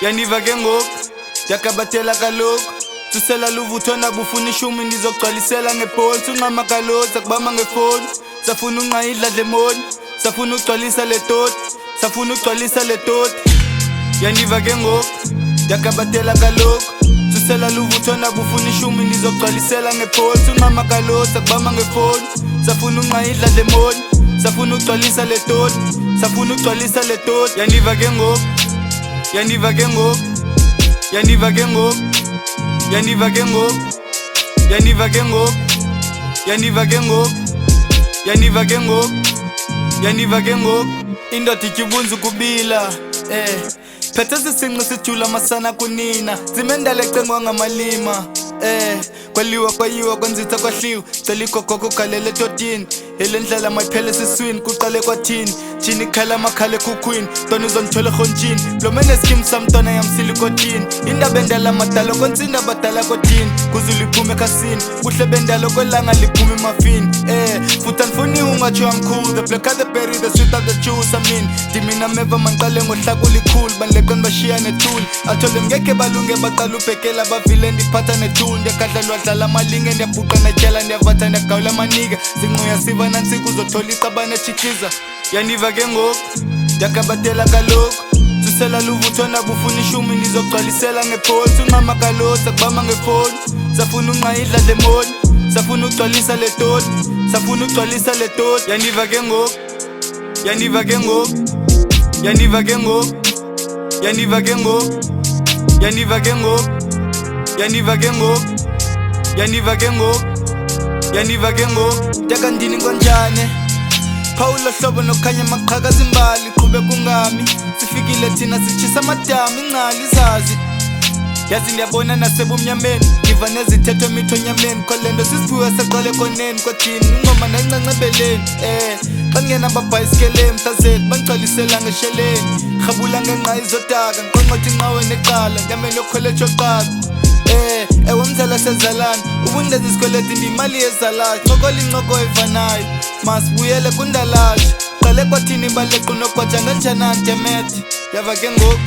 Uyandiva kengoku, yakabatela kaloku. Tusela Uvuthondaba ufuna ishumi ndizogcwalisela ngebhonsi. Unqama kaloku zakubamba ngefoni. Safuna unqayidla dlemoni. Safuna ugcwalisa le toti. Safuna ugcwalisa le toti. Uyandiva kengoku, yakabatela kaloku. Tusela Uvuthondaba ufuna ishumi ndizogcwalisela ngebhonsi. Unqama kaloku zakubamba ngefoni. Safuna unqayidla dlemoni. Safuna ugcwalisa le toti. Safuna ugcwalisa le toti. Uyandiva kengoku, Uyandiva kengoku, Uyandiva kengoku, Uyandiva kengoku, Uyandiva kengoku, Uyandiva kengoku, Uyandiva kengoku, Uyandiva kengoku. Indoda ityubunza ukubila, phethe sisinqi sijula masana kunina. Zimendala ecengwa ngamalima, kwaliwa kwayiwa kwenzitha kwahliwa. Cela igogoko ugalele etotini. Ele ndlela mayiphele esiswini kuqale kwathini. Thini ikhala amakhala ekhukhwini. Ntona uzongithola erhontshini. Lo mene skim samntwana yamsila ikotini. Indaba endala amadala konsinda abadala kotini. Kuzulu iphume ekhasini. Kuhle bendalo kwelanga liphume emafini. Futhi andifuni ungatsho I'm cool. The blacker the berry, the sweeter the juice. I mean ndimina meva manqale ngohlaka olikhulu. Bandileqeni bashiya nethuli. Athole ngeke balunge baqala ubhekela bavile ndiphatha nethuli. Ndiyakadlalwa dlala amalinge ndiyabhuqa natyala ndiyavatha ndiyagawula amanike. Zinquya siva nansi kuzothola iqabane tshikiza. Uyandiva kengoku, yakabatela kaloku. Tusela Uvuthondaba ufuna ishumi ndizogcwalisela ngebhonsi. Unqama kaloku zakubamba ngefoni. Safuna unqayidla dlemoni. Safuna ugcwalisa le toti. Safuna ugcwalisa le toti. Uyandiva kengoku, Uyandiva kengoku, Uyandiva kengoku, Uyandiva kengoku, Uyandiva kengoku, Uyandiva kengoku, Uyandiva kengoku, Uyandiva kengoku. Yakandini konjane Paulo hlobo nokhanya maqhaka zimbali. Qhube kungami sifikile thina sichisa amadami inqali zazi. Yazi ndiyabona nasebumnyameni. Ngiva nezithetho emitho nyameni. Kholendo sisiphiwe saqale koneni kwathini. Ingoma nancancebeleni. Xa ngena ababhayisikele mhlazeli bangigcwalisela ngesheleni. Rhabula ngenqa izodaka ngiqonqotha inqawe neqala. Nyameni yokholejo qala. Ewe mdlala sezalana ubundezi isikweleti ndimali ezalayo. Ncokola incoko evanayo masibuyele kundalasha. Qale kwathini balequ nokwaja ngenjanani demet. Yava kengoku.